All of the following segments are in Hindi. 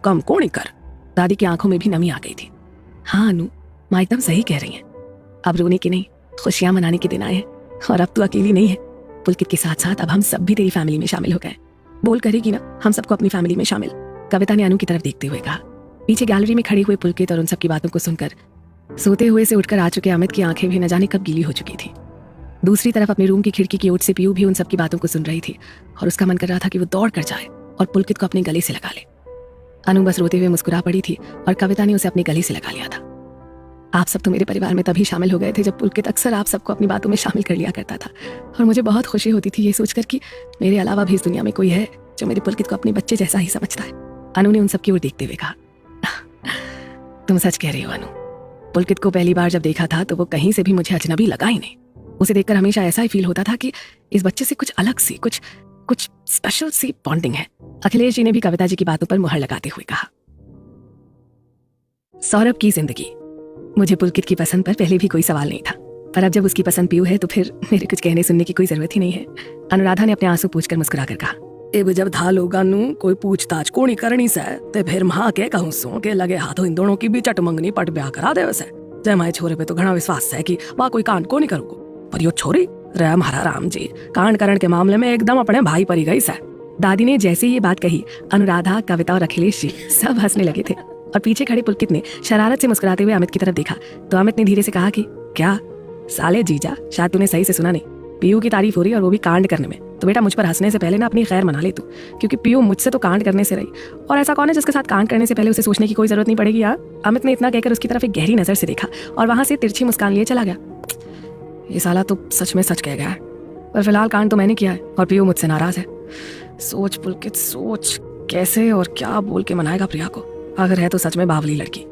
कम कोणी कर। दादी की आंखों में भी नमी आ गई थी। हाँ अनु, माँ एकदम सही कह रही हैं। अब रोने की नहीं, खुशियां मनाने के दिन आए हैं। और अब तू अकेली नहीं है, पुलकित के साथ साथ अब हम सब भी तेरी फैमिली में शामिल हो गए। बोल करेगी ना हम सबको अपनी फैमिली में शामिल। कविता ने अनु की तरफ देखते हुए कहा। पीछे गैलरी में खड़े हुए पुलकित और उन सब की बातों को सुनकर सोते हुए से उठकर आ चुके अमित की आंखें भी न जाने कब गीली हो चुकी थी। दूसरी तरफ अपने रूम की खिड़की की ओर से पीयू भी उन सब की बातों को सुन रही थी और उसका मन कर रहा था कि वो दौड़ कर जाए और पुलकित को अपने गले से लगा ले। अनु बस रोते हुए मुस्कुरा पड़ी थी और कविता ने उसे अपने गले से लगा लिया था। आप सब तो मेरे परिवार में तभी शामिल हो गए थे जब पुलकित अक्सर आप सबको अपनी बातों में शामिल कर लिया करता था और मुझे बहुत खुशी होती थी ये सोचकर कि मेरे अलावा भी इस दुनिया में कोई है जो मेरे पुलकित को अपने बच्चे जैसा ही समझता है। अनु ने उन सब की ओर देखते हुए कहा, तुम सच कह रही हो अनु। पुलकित को पहली बार जब देखा था तो वो कहीं से भी मुझे अजनबी लगा ही नहीं। उसे देखकर हमेशा ऐसा ही फील होता था कि इस बच्चे से कुछ अलग सी, कुछ स्पेशल सी बॉन्डिंग है। अखिलेश जी ने भी कविता जी की बातों पर मुहर लगाते हुए कहा। सौरभ की जिंदगी। मुझे पुलकित की पसंद पर पहले भी कोई सवाल नहीं था, पर अब जब उसकी पसंद पीयू है तो फिर मेरे कुछ कहने सुनने की कोई जरूरत ही नहीं है। अनुराधा ने अपने आंसू पूछकर मुस्कुराकर कहा, अब जब था लोगा नु कोई पूछताछ कोनी करनी से ते फिर महा के कहूं सो के लगे हाथों इन दोनों की भी चट मंगनी पट ब्याह करा दे वैसे। जय माए छोरे पे तो घना विश्वास है कि वह कोई कांड को नहीं करूंगा, पर यो छोरी रे महारा राम जी कांड करण के मामले में एकदम अपने भाई परी गई से। दादी ने जैसे ये बात कही, अनुराधा, कविता और अखिलेश जी सब हंसने लगे थे और पीछे खड़े पुलकित ने शरारत से मुस्कुराते हुए अमित की तरफ देखा तो अमित ने धीरे से कहा कि क्या साले जीजा, शायद तूने सही से सुना नहीं। पीयू की तारीफ हो रही और वो भी कांड करने में, तो बेटा मुझ पर हंसने से पहले ना अपनी खैर मना ले तू, क्योंकि पीयू मुझसे तो कांड करने से रही और ऐसा कौन है जिसके साथ कांड करने से पहले उसे सोचने की कोई जरूरत नहीं पड़ेगी यार। अमित ने इतना कहकर उसकी तरफ एक गहरी नजर से देखा और वहां से तिरछी मुस्कान लिए चला गया। ये साला तो सच में सच कह गया है, पर फिलहाल कांड तो मैंने किया है और पीयू मुझसे नाराज है। सोच पुलकित सोच, कैसे और क्या बोल के मनाएगा प्रिया को, अगर है तो सच में बावली लड़की।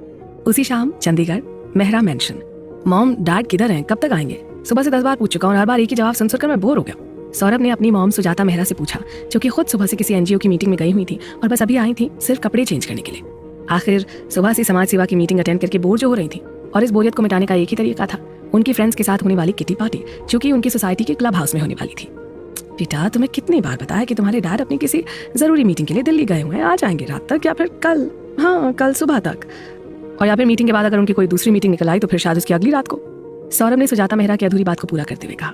उसी शाम Chandigarh, Mehra mention. Mom dad किधर हैं, कब तक आएंगे? सुबह से 10 बार पूछ चुका हूँ, हर बार एक ही जवाब सुनकर मैं बोर हो गया। सौरभ ने अपनी मॉम सुजाता मेहरा से पूछा, जो कि खुद सुबह से किसी एनजीओ की मीटिंग में गई हुई थी और बस अभी आई थी सिर्फ कपड़े चेंज करने के लिए। आखिर सुबह से समाज सेवा की मीटिंग अटेंड करके बोर जो हो रही थी और इस बोरियत को मिटाने का एक ही तरीका था, उनकी फ्रेंड्स के साथ होने वाली किटी पार्टी, जो कि उनकी सोसाइटी के क्लब हाउस में होने वाली थी। बेटा तुम्हें कितनी बार बताया कि तुम्हारे डैड अपनी किसी जरूरी मीटिंग के लिए दिल्ली गए हुए हैं, आ जाएंगे रात तक या फिर कल, हाँ कल सुबह तक, और या फिर मीटिंग के बाद अगर उनकी कोई दूसरी मीटिंग निकल आई तो फिर शायद उसकी अगली रात को। सौरभ ने सुजाता मेहरा की अधूरी बात को पूरा करते हुए कहा,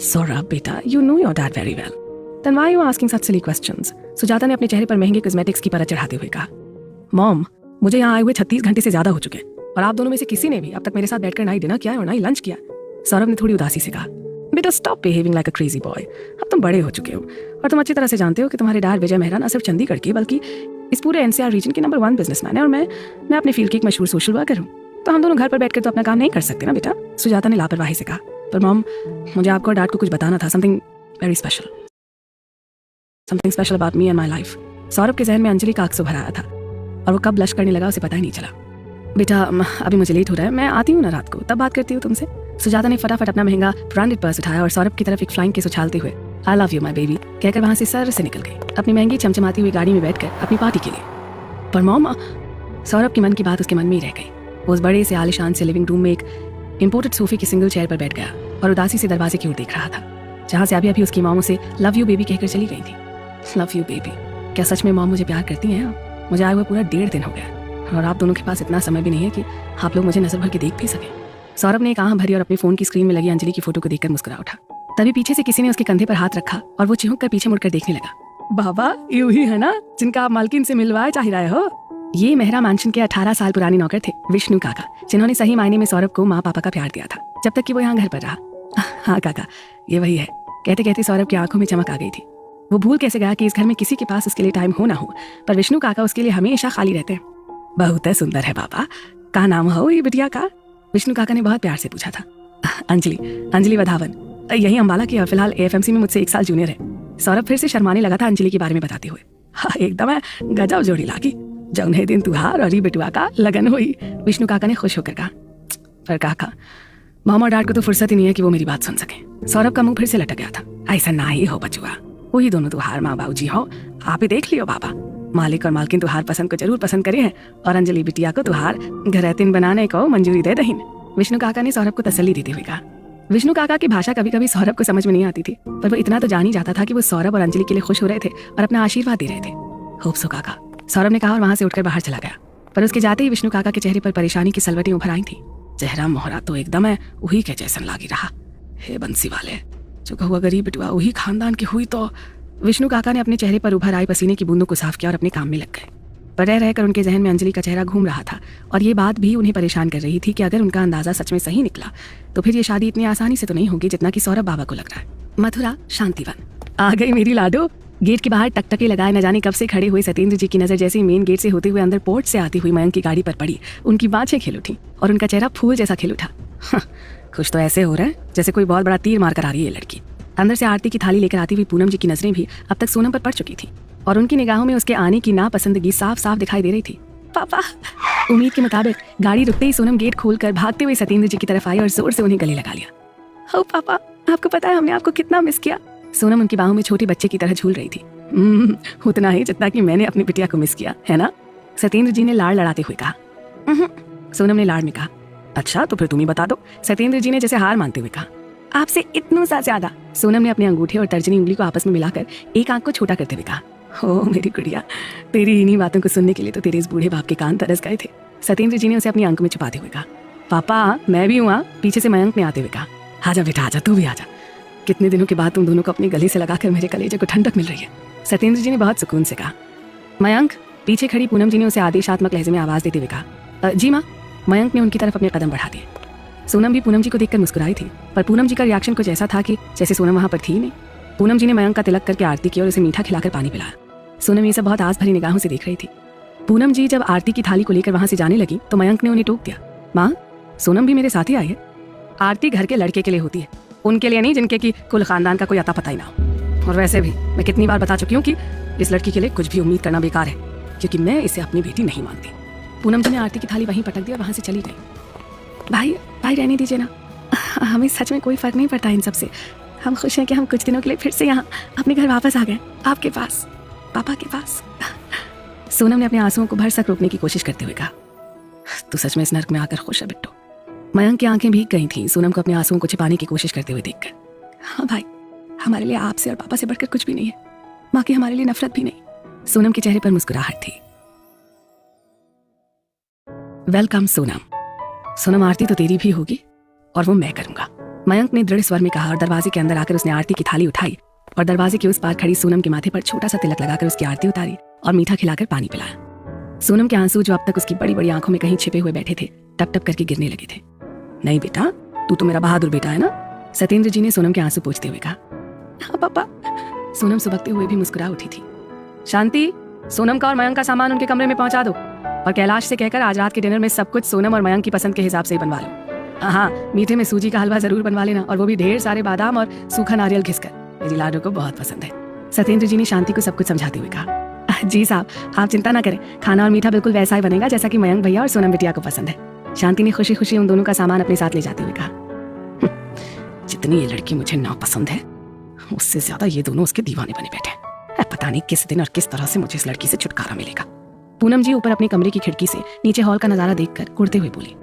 सौरभ बेटा you know your dad very well, then why you asking such silly questions. Sujata ने अपने चेहरे पर महंगे कॉस्मेटिक्स की परत चढ़ाते हुए कहा, मॉम मुझे यहाँ आए हुए 36 घंटे से ज्यादा हो चुके हैं और आप दोनों में से किसी ने भी अब तक मेरे साथ बैठकर ना ही डिनर किया है और ना ही लंच किया। सौरभ ने थोड़ी उदासी से कहा, बेटा stop behaving like a crazy boy, अब तुम बड़े हो चुके हो और तुम अच्छी तरह से जानते हो कि तुम्हारे डैड विजय मेहरा ना सिर्फ चंडीगढ़ के बल्कि इस पूरे एनसीआर रीजन के नंबर 1 बिजनेसमैन है और मैं अपने फील्ड की एक मशहूर सोशल वर्कर हूँ, तो हम दोनों घर पर बैठकर तो अपना काम नहीं कर सकते ना बेटा। सुजाता ने लापरवाही से कहा, पर मॉम मुझे आपको और डैड को कुछ बताना था, something very special, something special about me and my life. Saurabh के जहन में अंजलि का अक्स उभर आया था और वो कब ब्लश करने लगा उसे पता ही नहीं चला। बेटा अभी मुझे लेट हो रहा है, मैं आती हूँ ना रात को, तब बात करती हूँ तुमसे। सुजाता ने फटाफट अपना महंगा ब्रांडेड पर्स उठाया और सौरभ की तरफ एक फ्लाइंग किस उछालते हुए I love you my baby कहकर वहां से सर से निकल गई अपनी महंगी चमचमाती हुई गाड़ी में बैठकर अपनी पार्टी के लिए। पर मॉम, सौरभ की मन की बात उसके मन में ही रह गई। वो उस बड़े से आलिशान से लिविंग रूम में एक इंपोर्टेड सोफे की सिंगल चेयर पर बैठ गया और उदासी से दरवाजे की ओर देख रहा था, जहां से अभी अभी उसकी मॉम उसे लव यू बेबी कहकर चली गई थी। लव यू बेबी, क्या सच में मॉम मुझे प्यार करती हैं? मुझे आए हुए पूरा 1.5 दिन हो गया और आप दोनों के पास इतना समय भी नहीं है कि आप लोग मुझे नजर भर के देख भी सके। सौरभ ने एक आह भरी और अपने फोन की स्क्रीन में लगी अंजलि की फोटो को देखकर मुस्कुरा उठा। तभी पीछे से किसी ने उसके कंधे पर हाथ रखा और वो चिहुक कर पीछे मुड़कर देखने लगा। बाबा यू ही है ना जिनका आप मालकिन से मिलवाए चाह रहे हो? ये मेहरा मैंशन के 18 साल पुराने नौकर थे विष्णु काका, जिन्होंने सही मायने में सौरभ को माँ पापा का प्यार दिया था जब तक कि वो यहाँ घर पर रहा। हाँ काका ये वही है, कहते कहते सौरभ की आंखों में चमक आ गई थी। वो भूल कैसे गया कि इस घर में किसी के पास उसके लिए टाइम हो ना हो, पर विष्णु काका उसके लिए हमेशा खाली रहते हैं। बहुत सुंदर है बाबा, क्या नाम हो ये बिटिया का? विष्णु काका ने बहुत प्यार से पूछा था। अंजलि वधावन, यही अम्बाला की और फिलहाल एएफएमसी में मुझसे 1 साल जूनियर है। सौरभ फिर से शर्माने लगा था अंजलि के बारे में बताते हुए। हाँ एकदम है गजब जोड़ी लागी, जौने दिन तुहार और बिटुआ का लगन हुई। विष्णु काका ने खुश होकर कहा। पर काका मामा और डैड को तो फुर्सत ही नहीं है कि वो मेरी बात सुन सके। सौरभ का मुंह फिर से लटक गया था। ऐसा ना ही हो बचुआ, वही दोनों तुहार माँ बाबू जी हो, आप ही देख लियो बाबा। मालिक और मालकिन तुहार पसंद को जरूर पसंद करे हैं और अंजलि बिटिया को तुहार घरेतिन बनाने को मंजूरी दे दहीन। विष्णु काका ने सौरभ को तसल्ली देते हुए कहा। विष्णु काका की भाषा कभी कभी सौरभ को समझ में नहीं आती थी, पर वो इतना तो जान ही जाता था कि वो सौरभ और अंजलि के लिए खुश हो रहे थे और अपना आशीर्वाद दे रहे थे। होप सो काका। सौरभ ने कहा और वहां से उठकर बाहर चला गया। पर उसके जाते ही विष्णु काका के चेहरे पर परेशानी की सलवटें उभर आई थी। चेहरा मोहरा तो एकदम है वही के जैसन लागी रहा। हे बंसी वाले, जो कहुआ गरीब बिटुआ वही खानदान की हुई तो। विष्णु काका ने अपने चेहरे पर उभर आई पसीने की बूंदों को साफ किया और अपने काम में लग गए। पर रह रहकर उनके जहन में अंजलि का चेहरा घूम रहा था और ये बात भी उन्हें परेशान कर रही थी कि अगर उनका अंदाजा सच में सही निकला तो फिर ये शादी इतनी आसानी से तो नहीं होगी जितना कि सौरभ बाबा को लग रहा है। मथुरा शांतिवन। आ गई मेरी लाडो। गेट के बाहर टकटके लगाए न जाने कब से खड़े हुए सत्येंद्र जी की नजर जैसे ही मेन गेट से होते हुए अंदर पोर्ट से आती हुई मयंक की गाड़ी पर पड़ी, उनकी बाँछें खिल उठी और उनका चेहरा फूल जैसा खिल उठा। कुछ तो ऐसे हो रहा है जैसे कोई बहुत बड़ा तीर मार कर आ रही है ये लड़की। अंदर से आरती की थाली लेकर आती हुई पूनम जी की नजरें भी अब तक सोनम पर पड़ चुकी थी और उनकी निगाहों में उसके आने की नापसंदगी साफ साफ दिखाई दे रही थी। पापा। उम्मीद के मुताबिक गाड़ी रुकते ही सोनम गेट खोलकर भागते हुए सत्येंद्र जी की तरफ आई और जोर से उन्हें गले लगा लिया। ओ पापा, आपको पता है हमने आपको कितना मिस किया। सोनम उनकी बाहों में छोटे बच्चे की तरह झूल रही थी। उतना ही जितना कि मैंने अपनी बिटिया को मिस किया है ना, सत्येंद्र जी ने लाड़ लड़ाते हुए कहा। सोनम ने लाड़ में कहा। अच्छा तो फिर तुम ही बता दो, सत्येंद्र जी ने जैसे हार मानते हुए कहा। आपसे इतनों सा ज्यादा। सोनम ने अपने अंगूठे और तर्जनी उंगली को आपस में मिलाकर एक आंख को छोटा करते हुए कहा। ओ मेरी गुड़िया, तेरी इन्हीं बातों को सुनने के लिए तो तेरे इस बूढ़े बाप के कान तरस गए थे। सत्येंद्र जी ने उसे अपनी आंख में छुपाते हुए कहा। पापा मैं भी हूँ। पीछे से मयंक ने आते हुए कहा। आजा बेटा आजा, तू भी आजा। कितने दिनों के बाद तुम दोनों को अपने गले से लगाकर मेरे कलेजे को ठंडक मिल रही है। सत्येंद्र जी ने बहुत सुकून से कहा। मयंक। पीछे खड़ी पूनम जी ने उसे आदेशात्मक लहजे में आवाज देते हुए कहा। जी माँ। मयंक ने उनकी तरफ अपने कदम बढ़ा दिए। सोनम भी पूनम जी को देखकर मुस्कुराई थी, पर पूनम जी का रिएक्शन कुछ ऐसा था कि जैसे सोनम वहां पर थी ही नहीं। पूनम जी ने मयंक का तिलक करके आरती की और उसे मीठा खिलाकर पानी पिलाया। सोनम ये सब बहुत आस भरी निगाहों से देख रही थी। पूनम जी जब आरती की थाली को लेकर वहां से जाने लगी तो मयंक ने उन्हें टोक दिया। माँ, सोनम भी मेरे साथ ही आई है। आरती घर के लड़के के लिए होती है, उनके लिए नहीं जिनके की कुल खानदान का कोई अता पता ही ना हो। और वैसे भी मैं कितनी बार बता चुकी हूँ कि इस लड़की के लिए कुछ भी उम्मीद करना बेकार है, क्योंकि मैं इसे अपनी बेटी नहीं मानती। पूनम जी ने आरती की थाली वहीं पटक दी और वहां से चली गई। भाई भाई रहने दीजिए ना, हमें सच में कोई फर्क नहीं पड़ता इन सबसे। हम खुश हैं कि हम कुछ दिनों के लिए फिर से यहाँ अपने घर वापस आ गए, आपके पास, पापा के पास। सोनम ने अपने आंसुओं को भरसक रोकने की कोशिश करते हुए कहा। तू सच में इस नर्क में आकर खुश है बिट्टू। मयंक की आंखें भीग गई थी सोनम को अपने आंसुओं को छिपाने की कोशिश करते हुए देखकर। हाँ भाई, हमारे लिए आपसे और पापा से बढ़कर कुछ भी नहीं है। माँ की हमारे लिए नफरत भी नहीं। सोनम के चेहरे पर मुस्कुराहट थी। वेलकम सोनम। सोनम आरती तो तेरी भी होगी और वो मैं करूंगा, मयंक ने दृढ़ स्वर में कहा और दरवाजे के अंदर आकर उसने आरती की थाली उठाई और दरवाजे के उस पार खड़ी सोनम के माथे पर छोटा सा तिलक लगाकर उसकी आरती उतारी और मीठा खिलाकर पानी पिलाया। सोनम के आंसू जो अब तक उसकी बड़ी बड़ी आंखों में कहीं छिपे हुए बैठे थे, टप टप करके गिरने लगे थे। नहीं बेटा, तू तो मेरा बहादुर बेटा है ना, सत्येंद्र जी ने सोनम के आंसू पोंछते हुए कहा। हाँ पापा। सोनम सुबकते हुए भी मुस्कुरा उठी थी। शांति, सोनम का और मयंक का सामान उनके कमरे में पहुंचा दो और कैलाश से कहकर आज रात के डिनर में सब कुछ सोनम और मयंक की पसंद के हिसाब से ही बनवा लो। हाँ, मीठे में सूजी का हलवा जरूर बनवा लेना, और वो भी ढेर सारे बादाम और सूखा नारियल घिसकर, मेरी लाडो को बहुत पसंद है। सत्येंद्र जी ने शांति को सब कुछ समझाते हुए कहा। जी साहब, आप चिंता ना करें, खाना और मीठा बिल्कुल वैसा ही बनेगा जैसा कि मयंक भैया और सोनम बिटिया को पसंद है। शांति ने खुशी खुशी उन दोनों का सामान अपने साथ ले जाते हुए कहा। जितनी ये लड़की मुझे नापसंद है, उससे ज्यादा ये दोनों उसके दीवाने बने बैठे हैं। पता नहीं किस दिन और किस तरह से मुझे इस लड़की से छुटकारा मिलेगा। पूनम जी ऊपर अपने कमरे की खिड़की से नीचे हॉल का नजारा देखकर कुड़ते हुए बोली।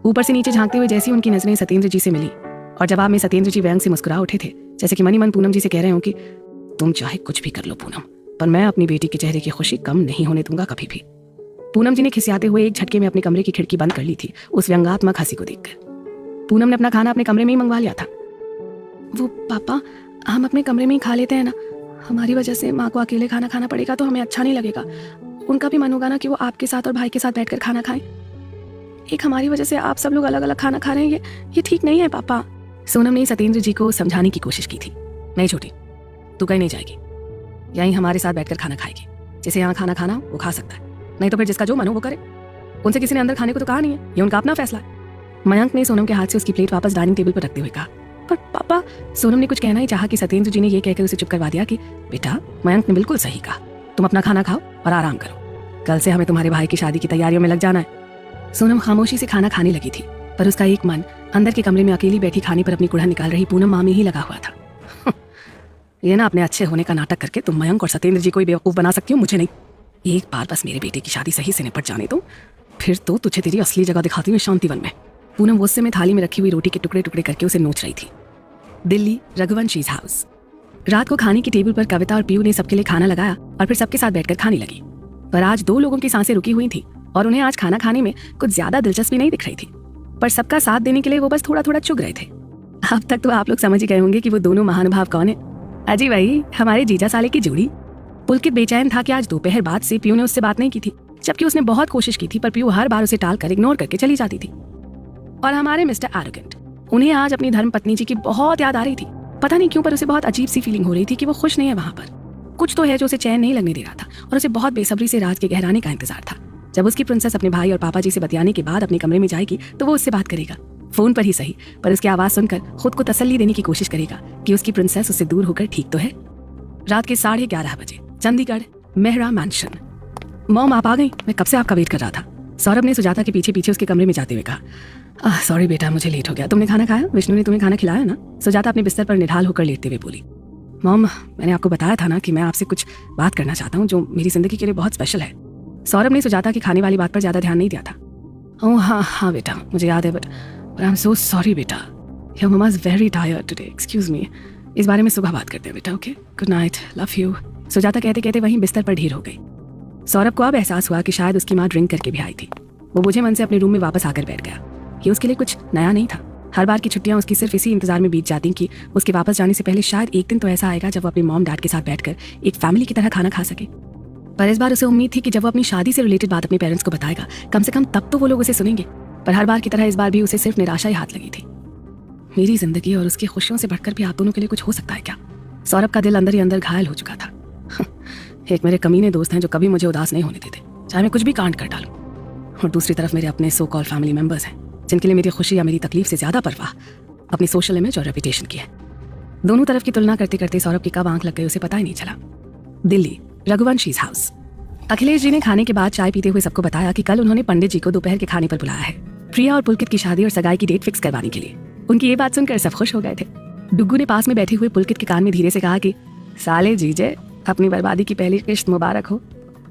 ऊपर से नीचे झांकते हुए जैसी उनकी नजरें सत्येंद्र जी से मिली और जवाब में सत्येंद्र जी व्यंग से मुस्कुरा उठे थे, जैसे कि मनी मन पूनम जी से कह रहे हो कि तुम चाहे कुछ भी कर लो पूनम, पर मैं अपनी बेटी के चेहरे की खुशी कम नहीं होने दूंगा कभी भी। पूनम जी ने खिसियाते हुए एक झटके में अपने कमरे की खिड़की बंद कर ली थी उस व्यंगात्मक हंसी को देखकर। पूनम ने अपना खाना अपने कमरे में ही मंगवा लिया था। वो पापा, हम अपने कमरे में ही खा लेते हैं ना, हमारी वजह से माँ को अकेले खाना खाना पड़ेगा तो हमें अच्छा नहीं लगेगा। उनका भी मन होगा ना कि वो आपके साथ और भाई के साथ बैठकर खाना खाएं। एक हमारी वजह से आप सब लोग अलग अलग खाना खा रहे हैं, ये ठीक नहीं है पापा। सोनम ने सत्येंद्र जी को समझाने की कोशिश की थी। नहीं छोटी, तू कहीं नहीं जाएगी, यहीं हमारे साथ बैठकर खाना खाएगी। जिसे यहाँ खाना खाना वो खा सकता है, नहीं तो फिर जिसका जो मन हो वो करे। उनसे किसी ने अंदर खाने को तो कहा नहीं है, ये उनका अपना फैसला है। मयंक ने सोनम के हाथ से उसकी प्लेट वापस डाइनिंग टेबल पर रखते हुए कहा। पर पापा, सोनम ने कुछ कहना ही चाहा कि सत्येंद्र जी ने यह कहकर उसे चुप करवा दिया कि बेटा, मयंक ने बिल्कुल सही कहा, तुम अपना खाना खाओ और आराम करो, कल से हमें तुम्हारे भाई की शादी की तैयारियों में लग जाना है। सोनम खामोशी से खाना खाने लगी थी, पर उसका एक मन अंदर के कमरे में अकेली बैठी खाने पर अपनी कुड़ा निकाल रही पूनम माँ में ही लगा हुआ था। ये ना अपने अच्छे होने का नाटक करके तुम मयंक और सत्येंद्र जी को बेवकूफ बना सकती हो, मुझे नहीं। एक बार बस मेरे बेटे की शादी सही से निपट जाने दो, फिर तो तुझे तेरी असली जगह दिखाती हूँ शांतिवन में। पूनम गुस्से में थाली में रखी हुई रोटी के टुकड़े टुकड़े करके उसे नोच रही थी। दिल्ली रघुवंशीज हाउस। रात को खाने की टेबल पर कविता और पीयू ने सबके लिए खाना लगाया और फिर सबके साथ बैठकर खाने लगी। पर आज 2 लोगों की सांसें रुकी हुई थी और उन्हें आज खाना खाने में कुछ ज्यादा दिलचस्पी नहीं दिख रही थी, पर सबका साथ देने के लिए वो बस थोड़ा थोड़ा चुग रहे थे। अब तक तो आप लोग समझ ही गए होंगे कि वो दोनों महानुभाव कौन है। अजी भाई, हमारे जीजा साले की जोड़ी। पुलकित बेचैन था कि आज दोपहर बाद से पीयू ने उससे बात नहीं की थी, जबकि उसने बहुत कोशिश की थी, पर पीयू हर बार उसे टालकर इग्नोर करके चली जाती थी। और हमारे मिस्टर एरोगेंट, उन्हें आज अपनी धर्मपत्नी जी की बहुत याद आ रही थी। पता नहीं क्यों, पर उसे बहुत अजीब सी फीलिंग हो रही थी कि वो खुश नहीं है वहां पर। कुछ तो है जो उसे चैन नहीं लगने दे रहा था और उसे बहुत बेसब्री से रात के गहराने का इंतजार था। जब उसकी प्रिंसेस अपने भाई और पापा जी से बतियाने के बाद अपने कमरे में जाएगी तो वो उससे बात करेगा, फोन पर ही सही, पर उसकी आवाज सुनकर खुद को तसल्ली देने की कोशिश करेगा कि उसकी प्रिंसेस उससे दूर होकर ठीक तो है। रात के 11:30 बजे, चंडीगढ़, मेहरा मैंशन। मॉम, आप आ गई? मैं कब से आपका वेट कर रहा था। सौरभ ने सुजाता के पीछे पीछे उसके कमरे में जाते हुए कहा। सॉरी बेटा, मुझे लेट हो गया। तुमने खाना खाया? विष्णु ने तुम्हें खाना खिलाया ना? सुजाता अपने बिस्तर पर निढाल होकर लेटते हुए बोली। मॉम, मैंने आपको बताया था ना कि मैं आपसे कुछ बात करना चाहता हूँ जो मेरी जिंदगी के लिए बहुत स्पेशल है। सौरभ ने सुजाता की खाने वाली बात पर ज्यादा ध्यान नहीं दिया था। ओह हाँ बेटा, मुझे याद है, but I am so sorry बेटा। Your mama is very tired today, excuse me. इस बारे में सुबह बात करते हैं बेटा, okay? Good night, love you. Sujata कहते कहते वहीं बिस्तर पर ढीर हो गई। सौरभ को अब एहसास हुआ कि शायद उसकी माँ ड्रिंक करके भी आई थी। वो बुझे मन से अपने रूम में वापस आकर बैठ गया। ये उसके लिए कुछ नया नहीं था। हर बार की छुट्टियां उसकी सिर्फ इसी इंतजार में बीत जाती कि उसके वापस जाने से पहले शायद एक दिन तो ऐसा आएगा जब वो अपने मॉम डैड के साथ बैठकर एक फैमिली की तरह खाना खा सके। पर इस बार उसे उम्मीद थी कि जब वो अपनी शादी से रिलेटेड बात अपने पेरेंट्स को बताएगा, कम से कम तब तो वो लोग उसे सुनेंगे। पर हर बार की तरह इस बार भी उसे सिर्फ निराशा ही हाथ लगी थी। मेरी जिंदगी और उसकी खुशियों से बढ़कर भी आप दोनों के लिए कुछ हो सकता है क्या? सौरभ का दिल अंदर ही अंदर घायल हो चुका था। एक मेरे कमीने दोस्त हैं जो कभी मुझे उदास नहीं होने देते, चाहे मैं कुछ भी कांड कर डालूं। और दूसरी तरफ मेरे अपने सो कॉल्ड फैमिली मेंबर्स हैं जिनके लिए मेरी खुशी या मेरी तकलीफ से ज्यादा परवाह अपनी सोशल इमेज और रेपुटेशन की है। दोनों तरफ की तुलना करते करते सौरभ की कब आंख लग गई उसे पता ही नहीं चला। दिल्ली, रघुवंशीज हाउस। अखिलेश जी ने खाने के बाद चाय पीते हुए सबको बताया कि कल उन्होंने पंडित जी को दोपहर के खाने पर बुलाया है, प्रिया और पुलकित की शादी और सगाई की डेट फिक्स करवाने के लिए। उनकी ये बात सुनकर सब खुश हो गए थे। डुग्गू ने पास में बैठे हुए पुलकित के कान में धीरे से कहा कि साले जीजे, अपनी बर्बादी की पहली किश्त मुबारक हो।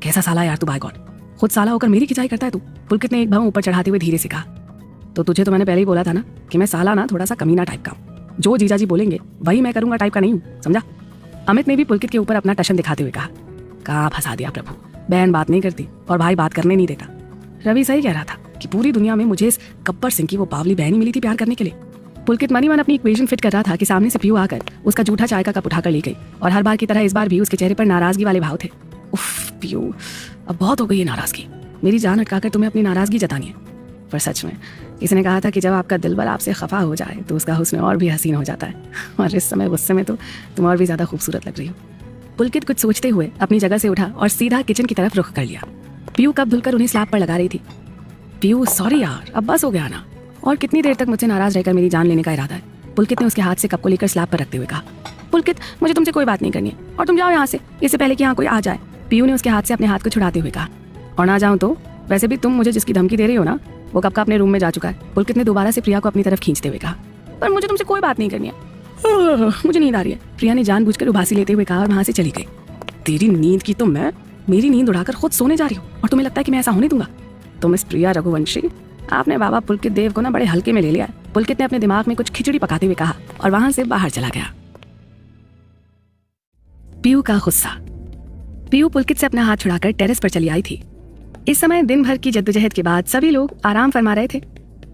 कैसा साला यार तू, बाय गॉड, खुद साला होकर मेरी खिंचाई करता है तू। पुलकित ने एक भाव ऊपर चढ़ाते हुए धीरे से कहा। तो तुझे तो मैंने पहले ही बोला था ना कि मैं साला ना थोड़ा सा कमीना टाइप का हूँ। जो जीजा जी बोलेंगे वही मैं करूंगा टाइप का नहीं हूँ, समझा? अमित ने भी पुलकित के ऊपर अपना टशन दिखाते हुए कहा। कहा फंसा दिया प्रभु, बहन बात नहीं करती और भाई बात करने नहीं देता। रवि सही कह रहा था कि पूरी दुनिया में मुझे इस गब्बर सिंह की वो बावली बहन ही मिली थी प्यार करने के लिए। पुलकित मनी मन अपनी इक्वेशन फिट कर रहा था कि सामने से पीयू आकर उसका जूठा चाय का कप उठाकर ले गई और हर बार की तरह इस बार भी उसके चेहरे पर नाराजगी वाले भाव थे। उफ पीयू, अब बहुत हो गई है नाराजगी। मेरी जान अटकाकर तुम्हें अपनी नाराजगी जतानी है। पर सच में इसने कहा था कि जब आपका दिलबर आपसे खफा हो जाए तो उसका हुस्न और भी हसीन हो जाता है, और इस समय गुस्से में तो तुम और भी ज्यादा खूबसूरत लग रही हो। पुलकित कुछ सोचते हुए अपनी जगह से उठा और सीधा किचन की तरफ रुख कर लिया। पीयू कप धुलकर उन्हें स्लैब पर लगा रही थी। पीयू सॉरी यार, अब बस हो गया ना, और कितनी देर तक मुझसे नाराज रहकर मेरी जान लेने का इरादा है? पुलकित ने उसके हाथ से कप को लेकर स्लैब पर रखते हुए कहा। पुलकित, मुझे तुमसे कोई बात नहीं करनी है और तुम जाओ यहाँ से, इससे पहले कि यहाँ कोई आ जाए। पीयू ने उसके हाथ से अपने हाथ को छुड़ाते हुए कहा। और ना जाऊँ तो? वैसे भी तुम मुझे जिसकी धमकी दे रही हो ना, वो कब का अपने रूम में जा चुका है। पुलकित ने दोबारा से प्रिया को अपनी तरफ खींचते हुए कहा। पर मुझे तुमसे कोई बात नहीं करनी है, मुझे नींद आ रही है। प्रिया ने जानबूझकर उबासी लेते हुए कहा और वहां से चली गई। तेरी नींद की तो मैं मेरी नींद उड़ाकर खुद सोने जा रही हूँ और तुम्हें लगता है कि मैं ऐसा होने दूंगा? तो मिस प्रिया रघुवंशी, आपने बाबा पुलकित देव को ना बड़े हल्के में ले लिया है। पुलकित ने अपने दिमाग में कुछ खिचड़ी पकाते हुए कहा और वहां से बाहर चला गया। पीयू का गुस्सा। पीयू पुलकित से अपना हाथ छुड़ाकर टेरेस पर चली आई थी। इस समय दिन भर की जद्दोजहद के बाद सभी लोग आराम फरमा रहे थे,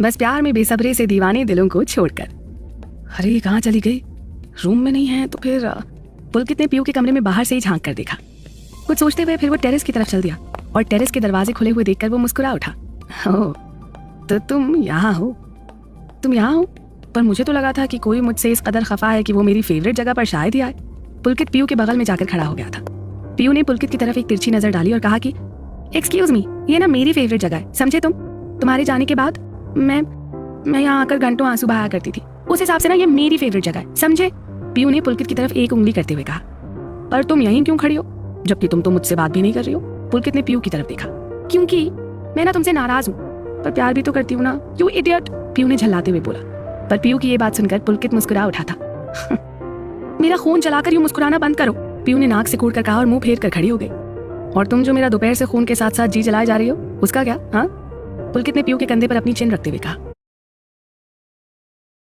बस प्यार में बेसब्री से दीवाने दिलों को छोड़कर। अरे ये कहाँ चली गई? रूम में नहीं है तो फिर? पुलकित ने पीयू के कमरे में बाहर से ही झांक कर देखा। कुछ सोचते हुए फिर वो टेरेस की तरफ चल दिया और टेरेस के दरवाजे खुले हुए देखकर वो मुस्कुरा उठा। ओह, तो तुम यहाँ हो? तुम यहाँ हो? पर मुझे तो लगा था कि कोई मुझसे इस कदर खफा है कि वो मेरी फेवरेट जगह पर शायद ही आए। पुलकित पीयू के बगल में जाकर खड़ा हो गया था। पीयू ने पुलकित की तरफ एक तिरछी नजर डाली और कहा कि एक्सक्यूज मी, ये ना मेरी फेवरेट जगह है, समझे तुम? तुम्हारे जाने के बाद मैं यहाँ आकर घंटों आंसू बहाया करती थी, उस हिसाब से ना ये मेरी फेवरेट जगह है, समझे? पीयू ने पुलकित की तरफ एक उंगली करते हुए कहा। पर तुम यहीं क्यों खड़ी हो जबकि तुम तो मुझसे बात भी नहीं कर रही हो? पुलकित ने पीयू की तरफ देखा। क्योंकि मैं ना तुमसे नाराज हूँ, पर प्यार भी तो करती हूँ ना, यू इडियट, पीयू ने झल्लाते हुए बोला। पर पीयू की ये बात सुनकर पुलकित मुस्कुरा उठा था। मेरा खून चलाकर यूं मुस्कुराना बंद करो, पीयू ने नाक से कूट कर कहा और मुंह फेर कर खड़ी हो गई। और तुम जो मेरा दोपहर से खून के साथ साथ जी जलाए जा रही हो, उसका क्या? हाँ? पुलकित ने पीयू के कंधे पर अपनी चिन रखते हुए कहा।